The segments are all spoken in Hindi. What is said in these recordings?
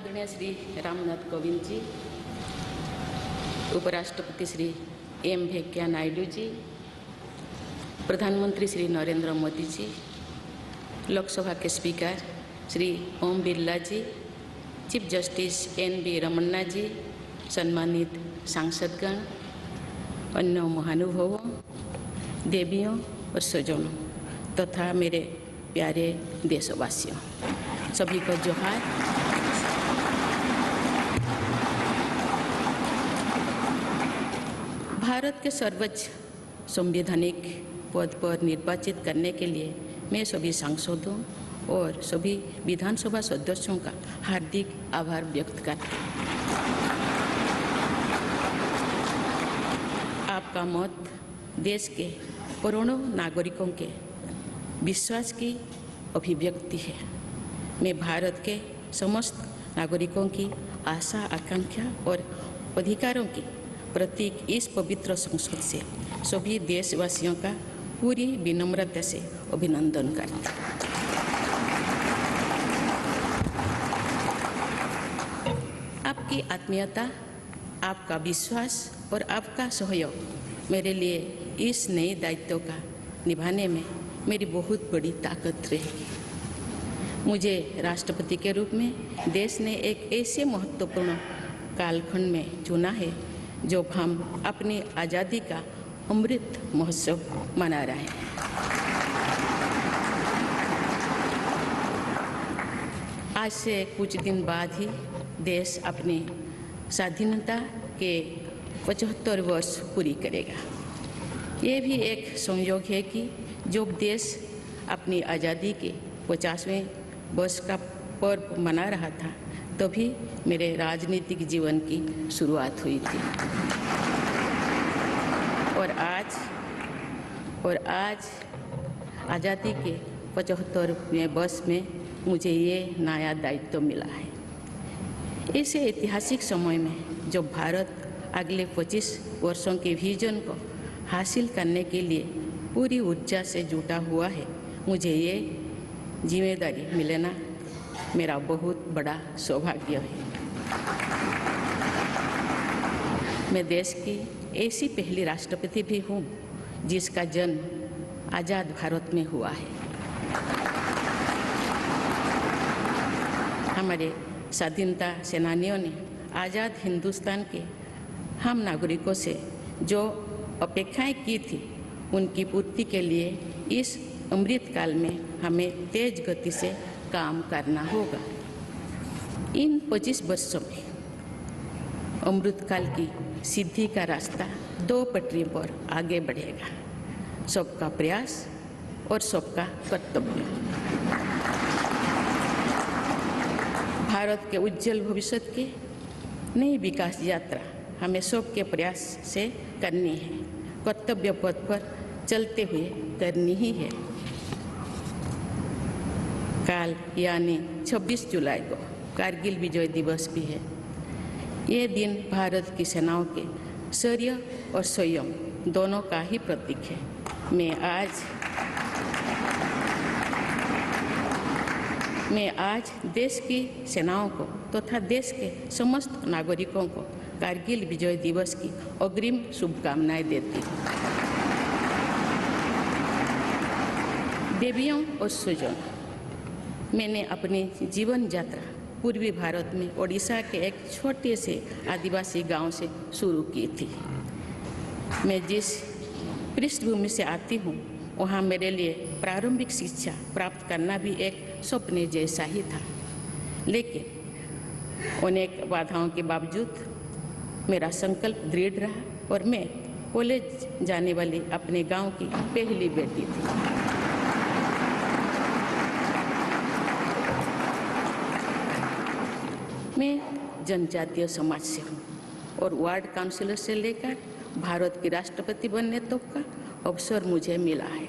आदरणीय श्री रामनाथ कोविंद जी, उपराष्ट्रपति श्री एम वेंकैया नायडू जी, प्रधानमंत्री श्री नरेंद्र मोदी जी, लोकसभा के स्पीकर श्री ओम बिरला जी, चीफ जस्टिस एन.वी. रमन्ना जी, सम्मानित सांसदगण, अन्य महानुभावों, देवियों और स्वजनों तथा मेरे प्यारे देशवासियों, सभी को जोहार। भारत के सर्वोच्च संवैधानिक पद पर निर्वाचित करने के लिए मैं सभी सांसदों और सभी विधानसभा सदस्यों का हार्दिक आभार व्यक्त करता हूँ। आपका मत देश के करोड़ों नागरिकों के विश्वास की अभिव्यक्ति है। मैं भारत के समस्त नागरिकों की आशा, आकांक्षा और अधिकारों की प्रतीक इस पवित्र संसद से सभी देशवासियों का पूरी विनम्रता से अभिनंदन करता हूँ। आपकी आत्मीयता, आपका विश्वास और आपका सहयोग मेरे लिए इस नए दायित्व का निभाने में मेरी बहुत बड़ी ताकत रहेगी। मुझे राष्ट्रपति के रूप में देश ने एक ऐसे महत्वपूर्ण कालखंड में चुना है जब हम अपनी आज़ादी का अमृत महोत्सव मना रहे हैं। आज से कुछ दिन बाद ही देश अपनी स्वाधीनता के 75 वर्ष पूरी करेगा। ये भी एक संयोग है कि जब देश अपनी आज़ादी के 50वें वर्ष का पर्व मना रहा था, तभी मेरे राजनीतिक जीवन की शुरुआत हुई थी। और आज आज़ादी के 75वें वर्ष में मुझे ये नया दायित्व मिला है। इस ऐतिहासिक समय में जब भारत अगले 25 वर्षों के विजन को हासिल करने के लिए पूरी ऊर्जा से जुटा हुआ है, मुझे ये जिम्मेदारी मिलना मेरा बहुत बड़ा सौभाग्य है। मैं देश की ऐसी पहली राष्ट्रपति भी हूँ जिसका जन्म आज़ाद भारत में हुआ है। हमारे स्वाधीनता सेनानियों ने आज़ाद हिंदुस्तान के हम नागरिकों से जो अपेक्षाएं की थी, उनकी पूर्ति के लिए इस अमृत काल में हमें तेज गति से काम करना होगा। इन 25 वर्षों में अमृत काल की सिद्धि का रास्ता 2 पटरी पर आगे बढ़ेगा, सबका प्रयास और सबका कर्तव्य। भारत के उज्जवल भविष्य की नई विकास यात्रा हमें सबके प्रयास से करनी है, कर्तव्य पथ पर चलते हुए करनी ही है। कल यानी 26 जुलाई को कारगिल विजय दिवस भी है। ये दिन भारत की सेनाओं के शौर्य और संयम दोनों का ही प्रतीक है। मैं आज देश की सेनाओं को तथा देश के समस्त नागरिकों को कारगिल विजय दिवस की अग्रिम शुभकामनाएं देती हूँ। देवियों और स्वजनों, मैंने अपनी जीवन यात्रा पूर्वी भारत में ओडिशा के एक छोटे से आदिवासी गांव से शुरू की थी। मैं जिस पृष्ठभूमि से आती हूँ, वहाँ मेरे लिए प्रारंभिक शिक्षा प्राप्त करना भी एक सपने जैसा ही था, लेकिन अनेक बाधाओं के बावजूद मेरा संकल्प दृढ़ रहा और मैं कॉलेज जाने वाली अपने गांव की पहली बेटी थी। मैं जनजातीय समाज से हूँ और वार्ड काउंसिलर से लेकर भारत की राष्ट्रपति बनने तक का अवसर मुझे मिला है।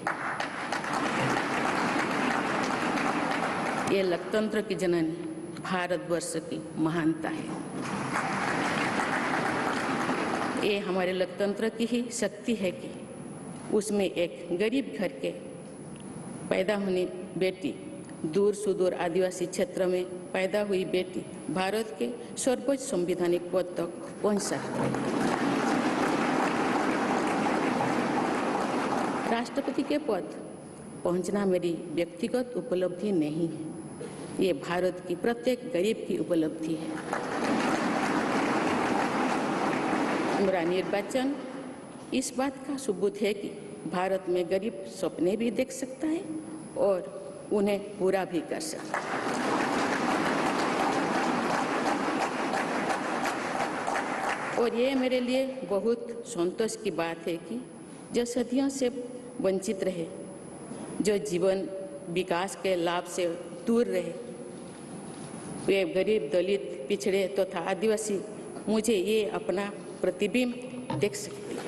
ये लोकतंत्र की जननी भारतवर्ष की महानता है। ये हमारे लोकतंत्र की ही शक्ति है कि उसमें एक गरीब घर के पैदा होने बेटी दूर सुदूर आदिवासी क्षेत्र में पैदा हुई बेटी भारत के सर्वोच्च संवैधानिक पद तक पहुंच सकती है। राष्ट्रपति के पद पहुंचना मेरी व्यक्तिगत उपलब्धि नहीं है, ये भारत की प्रत्येक गरीब की उपलब्धि है। मेरा निर्वाचन इस बात का सबूत है कि भारत में गरीब सपने भी देख सकता है और उन्हें पूरा भी कर सकता है। और ये मेरे लिए बहुत संतोष की बात है कि जो सदियों से वंचित रहे, जो जीवन विकास के लाभ से दूर रहे, वे गरीब, दलित, पिछड़े तथा आदिवासी मुझे ये अपना प्रतिबिंब देख सकते हैं।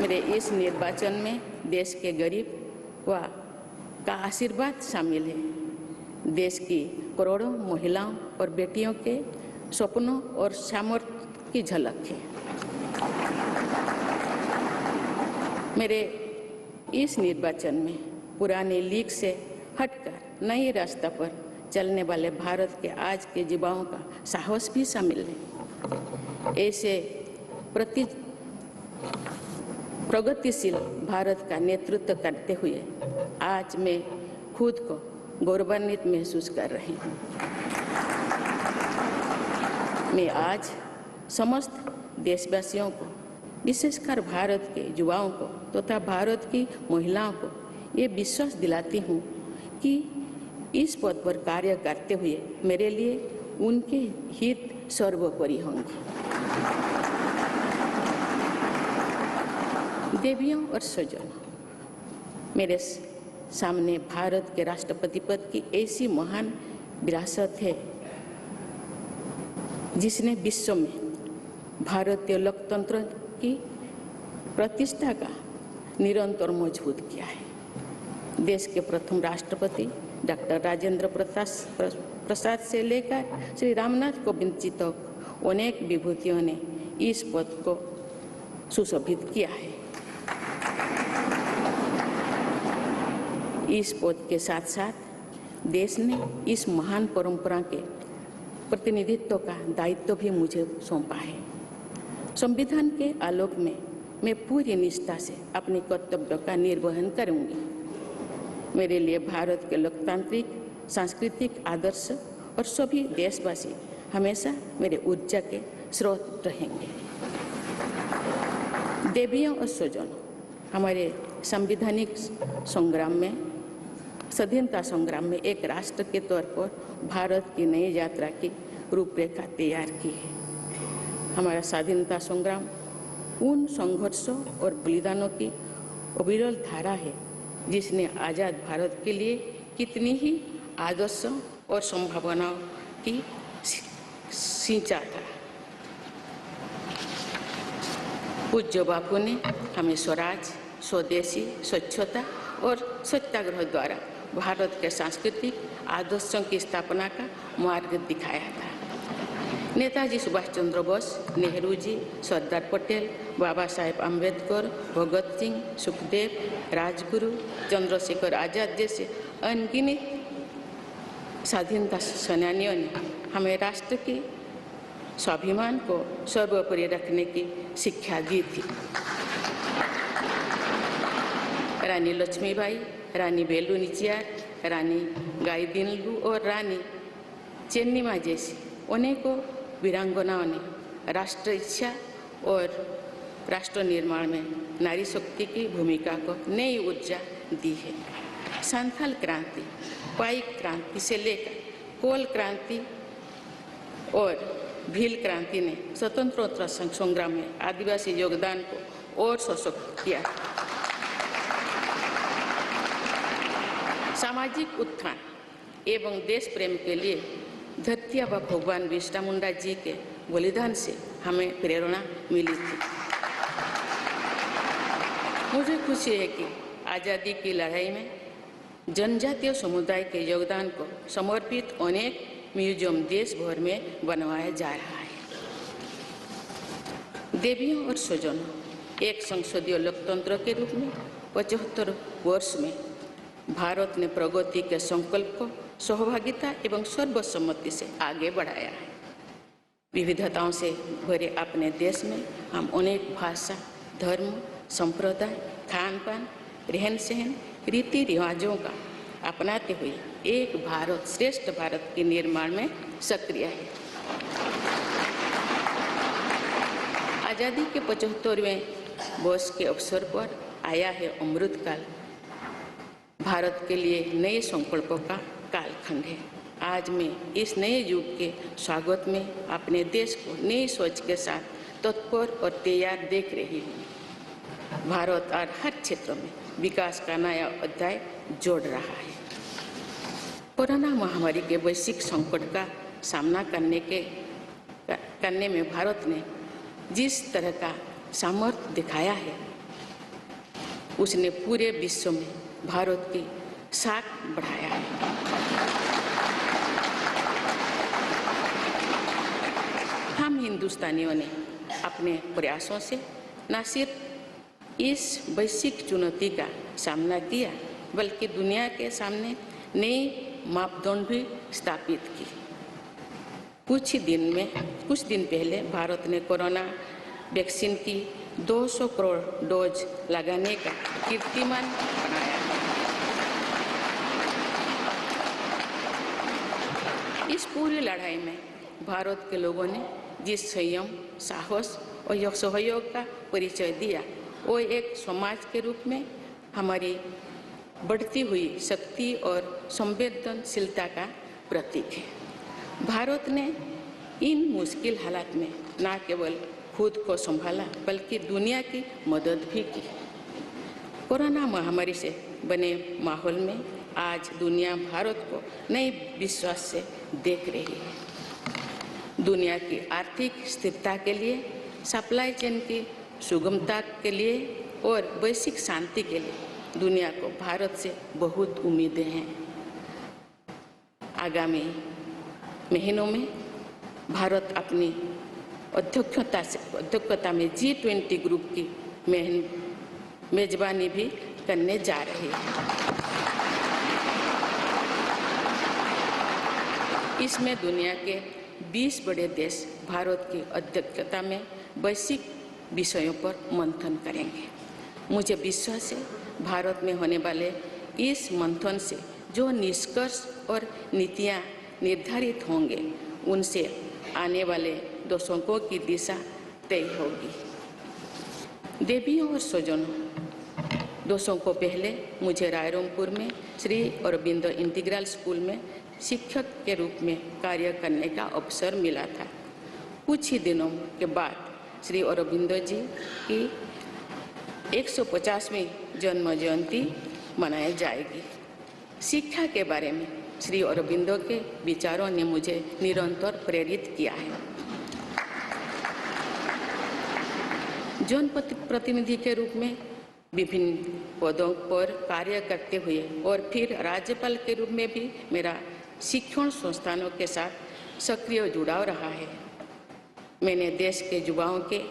मेरे इस निर्वाचन में देश के गरीब व का आशीर्वाद शामिल है। देश की करोड़ों महिलाओं और बेटियों के सपनों और सामर्थ्य की झलक है। मेरे इस निर्वाचन में पुरानी लीग से हटकर नए रास्ते पर चलने वाले भारत के आज के युवाओं का साहस भी शामिल है। ऐसे प्रगतिशील भारत का नेतृत्व करते हुए आज मैं खुद को गौरवान्वित महसूस कर रही हूँ। मैं आज समस्त देशवासियों को, विशेषकर भारत के युवाओं को तथा भारत की महिलाओं को ये विश्वास दिलाती हूँ कि इस पद पर कार्य करते हुए मेरे लिए उनके हित सर्वोपरि होंगे। देवियों और स्वजनों, मेरे सामने भारत के राष्ट्रपति पद की ऐसी महान विरासत है जिसने विश्व में भारतीय लोकतंत्र की प्रतिष्ठा का निरंतर मजबूत किया है। देश के प्रथम राष्ट्रपति डॉक्टर राजेंद्र प्रसाद से लेकर श्री रामनाथ कोविंद जी तक अनेक विभूतियों ने इस पद को सुशोभित किया है। इस पद के साथ साथ देश ने इस महान परंपरा के प्रतिनिधित्व का दायित्व भी मुझे सौंपा है। संविधान के आलोक में मैं पूरी निष्ठा से अपने कर्तव्यों का निर्वहन करूंगी। मेरे लिए भारत के लोकतांत्रिक सांस्कृतिक आदर्श और सभी देशवासी हमेशा मेरे ऊर्जा के स्रोत रहेंगे। देवियों और स्वजनों, हमारे संवैधानिक संग्राम में, स्वाधीनता संग्राम में एक राष्ट्र के तौर पर भारत की नई यात्रा की रूपरेखा तैयार की है। हमारा स्वाधीनता संग्राम उन संघर्षों और बलिदानों की अविरल धारा है जिसने आज़ाद भारत के लिए कितनी ही आदर्शों और संभावनाओं की सिंचा था। पूज्य बापू ने हमें स्वराज, स्वदेशी, स्वच्छता और सत्याग्रह द्वारा भारत के सांस्कृतिक आदर्शों की स्थापना का मार्ग दिखाया था। नेताजी सुभाष चंद्र बोस, नेहरू जी, सरदार पटेल, बाबा साहेब अम्बेडकर, भगत सिंह, सुखदेव, राजगुरु, चंद्रशेखर आजाद जैसे अनगिनत स्वाधीनता सेनानियों ने हमें राष्ट्र के स्वाभिमान को सर्वोपरि रखने की शिक्षा दी थी। रानी लक्ष्मीबाई, रानी वेलु नाचियार, रानी गाईदिन्लु और रानी चेन्निमा जैसी अनेकों वीरांगनाओं ने राष्ट्र इच्छा और राष्ट्र निर्माण में नारी शक्ति की भूमिका को नई ऊर्जा दी है। संथाल क्रांति, पाइक क्रांति से लेकर कोल क्रांति और भील क्रांति ने स्वतंत्रता संग्राम में आदिवासी योगदान को और सशक्त किया। सामाजिक उत्थान एवं देश प्रेम के लिए धरती आबा भगवान बिरसा मुंडा जी के बलिदान से हमें प्रेरणा मिली थी। मुझे खुशी है कि आज़ादी की लड़ाई में जनजातीय समुदाय के योगदान को समर्पित अनेक म्यूजियम देश भर में बनवाया जा रहा है। देवियों और स्वजनों, एक संसदीय लोकतंत्र के रूप में 75 वर्ष में भारत ने प्रगति के संकल्प को सहभागिता एवं सर्वसम्मति से आगे बढ़ाया है। विविधताओं से भरे अपने देश में हम अनेक भाषा, धर्म, संप्रदाय, खान पान, रहन सहन, रीति रिवाजों का अपनाते हुए एक भारत श्रेष्ठ भारत के निर्माण में सक्रिय है। आज़ादी के 75वें वर्ष के अवसर पर आया है अमृतकाल। भारत के लिए नए संकल्पों का कालखंड है। आज मैं इस नए युग के स्वागत में अपने देश को नई सोच के साथ तत्पर और तैयार देख रही हूँ। भारत और हर क्षेत्र में विकास का नया अध्याय जोड़ रहा है। कोरोना महामारी के वैश्विक संकट का सामना करने में भारत ने जिस तरह का सामर्थ्य दिखाया है, उसने पूरे विश्व में भारत की साख बढ़ाया है। हम हिंदुस्तानियों ने अपने प्रयासों से न सिर्फ इस वैश्विक चुनौती का सामना किया, बल्कि दुनिया के सामने नए मापदंड भी स्थापित की। कुछ दिन पहले भारत ने कोरोना वैक्सीन की 200 करोड़ डोज लगाने का कीर्तिमान बनाया। इस पूरी लड़ाई में भारत के लोगों ने जिस संयम, साहस और सहयोग का परिचय दिया, वो एक समाज के रूप में हमारी बढ़ती हुई शक्ति और संवेदनशीलता का प्रतीक है। भारत ने इन मुश्किल हालात में न केवल खुद को संभाला, बल्कि दुनिया की मदद भी की। कोरोना महामारी से बने माहौल में आज दुनिया भारत को नए विश्वास से देख रही है। दुनिया की आर्थिक स्थिरता के लिए, सप्लाई चेन की सुगमता के लिए और वैश्विक शांति के लिए दुनिया को भारत से बहुत उम्मीदें हैं। आगामी महीनों में भारत अपनी अध्यक्षता में G20 ग्रुप की मेजबानी भी करने जा रही है। इसमें दुनिया के 20 बड़े देश भारत की अध्यक्षता में वैश्विक विषयों पर मंथन करेंगे। मुझे विश्वास है भारत में होने वाले इस मंथन से जो निष्कर्ष और नीतियां निर्धारित होंगे, उनसे आने वाले दशकों की दिशा तय होगी। देवियों और स्वजनों, दशकों पहले मुझे रायरंगपुर में श्री अरबिंदो इंटीग्रल स्कूल में शिक्षक के रूप में कार्य करने का अवसर मिला था। कुछ ही दिनों के बाद श्री अरबिंदो जी की 150वीं जन्म जयंती मनाई जाएगी। शिक्षा के बारे में श्री अरबिंदो के विचारों ने मुझे निरंतर प्रेरित किया है। जन प्रतिनिधि के रूप में विभिन्न पदों पर कार्य करते हुए और फिर राज्यपाल के रूप में भी मेरा शिक्षण संस्थानों के साथ सक्रिय जुड़ाव रहा है। मैंने देश के युवाओं के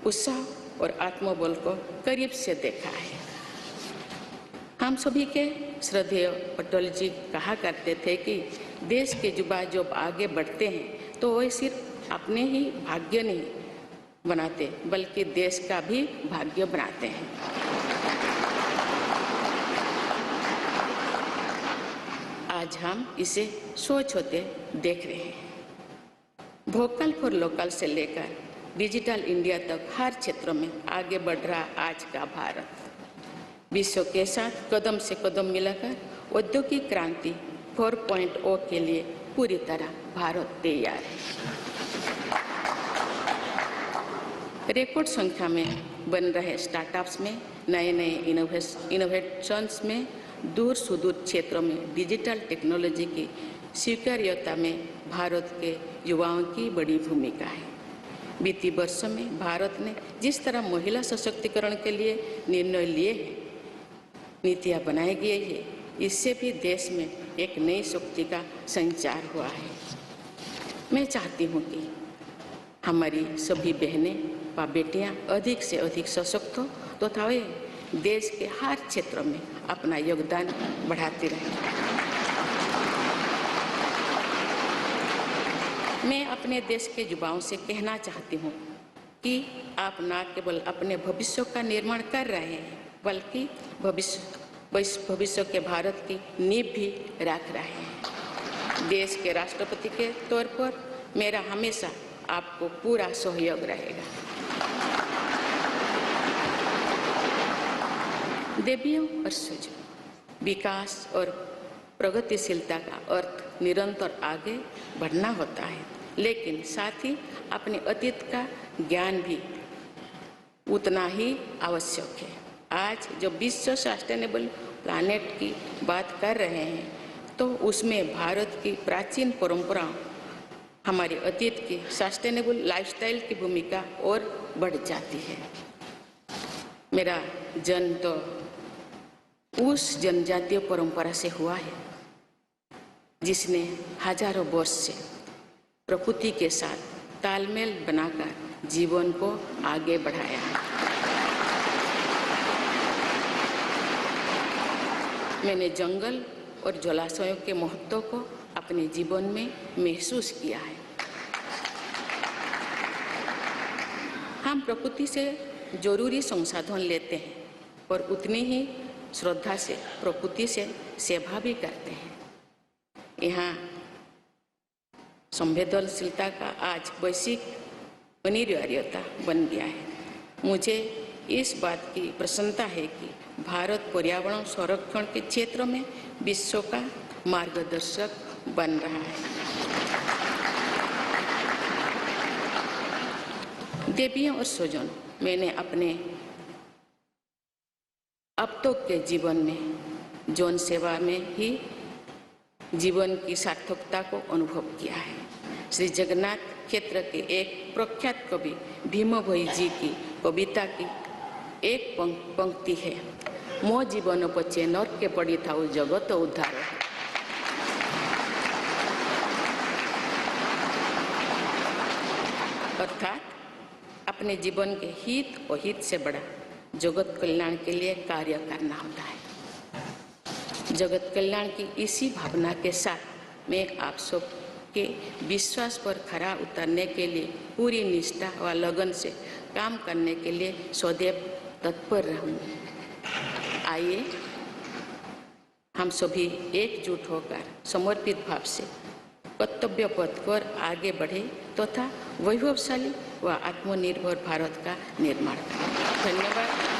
उत्साह और आत्मबल को करीब से देखा है। हम सभी के श्रद्धेय अटल जी कहा करते थे कि देश के युवा जब आगे बढ़ते हैं तो वे सिर्फ अपने ही भाग्य नहीं बनाते, बल्कि देश का भी भाग्य बनाते हैं। आज हम इसे सोच होते देख रहे हैं। वोकल फॉर लोकल से लेकर डिजिटल इंडिया तक हर क्षेत्र में आगे बढ़ रहा आज का भारत विश्व के साथ कदम से कदम मिलाकर औद्योगिक क्रांति 4.0 के लिए पूरी तरह भारत तैयार है। रिकॉर्ड संख्या में बन रहे स्टार्टअप्स में नए इनोवेशंस में दूर सुदूर क्षेत्रों में डिजिटल टेक्नोलॉजी की स्वीकार्यता में भारत के युवाओं की बड़ी भूमिका है। बीती वर्षों में भारत ने जिस तरह महिला सशक्तिकरण के लिए निर्णय लिए हैं, नीतियाँ बनाई गई है, इससे भी देश में एक नई शक्ति का संचार हुआ है। मैं चाहती हूँ कि हमारी सभी बहनें व बेटियाँ अधिक से अधिक सशक्त हो तथा वे देश के हर क्षेत्र में अपना योगदान बढ़ाते रहें। मैं अपने देश के युवाओं से कहना चाहती हूँ कि आप न केवल अपने भविष्य का निर्माण कर रहे हैं, बल्कि भविष्य के भारत की नींव भी रख रहे हैं। देश के राष्ट्रपति के तौर पर मेरा हमेशा आपको पूरा सहयोग रहेगा। देवियों और सज्जनों, विकास और प्रगतिशीलता का अर्थ निरंतर आगे बढ़ना होता है, लेकिन साथ ही अपने अतीत का ज्ञान भी उतना ही आवश्यक है। आज जब विश्व सस्टेनेबल प्लैनेट की बात कर रहे हैं, तो उसमें भारत की प्राचीन परंपराओं, हमारे अतीत की सस्टेनेबल लाइफस्टाइल की भूमिका और बढ़ जाती है। मेरा जन्म तो उस जनजातीय परंपरा से हुआ है जिसने हजारों वर्ष से प्रकृति के साथ तालमेल बनाकर जीवन को आगे बढ़ाया है। मैंने जंगल और जलाशयों के महत्व को अपने जीवन में महसूस किया है। हम प्रकृति से जरूरी संसाधन लेते हैं और उतनी ही श्रद्धा से प्रकृति से सेवा भी करते हैं। यहाँ संवेदनशीलता का आज वैश्विक अनिवार्यता बन गया है। मुझे इस बात की प्रसन्नता है कि भारत पर्यावरण संरक्षण के क्षेत्र में विश्व का मार्गदर्शक बन रहा है। देवियों और स्वजनों, मैंने अपने अब तक के जीवन में जौन सेवा में ही जीवन की सार्थकता को अनुभव किया है। श्री जगन्नाथ क्षेत्र के एक प्रख्यात कवि भीम भोई जी की कविता की एक पंक्ति है, मो जीवन पछे नरके पड़ी थाउ जगत उद्धार। अर्थात अपने जीवन के हित और हित से बड़ा जगत कल्याण के लिए कार्य करना होता है। जगत कल्याण की इसी भावना के साथ मैं आप सब के विश्वास पर खरा उतरने के लिए पूरी निष्ठा व लगन से काम करने के लिए सदैव तत्पर रहूँगी। आइए हम सभी एकजुट होकर समर्पित भाव से कर्तव्य पथ पर आगे बढ़े तथा वैभवशाली व आत्मनिर्भर भारत का निर्माण करें। धन्यवाद।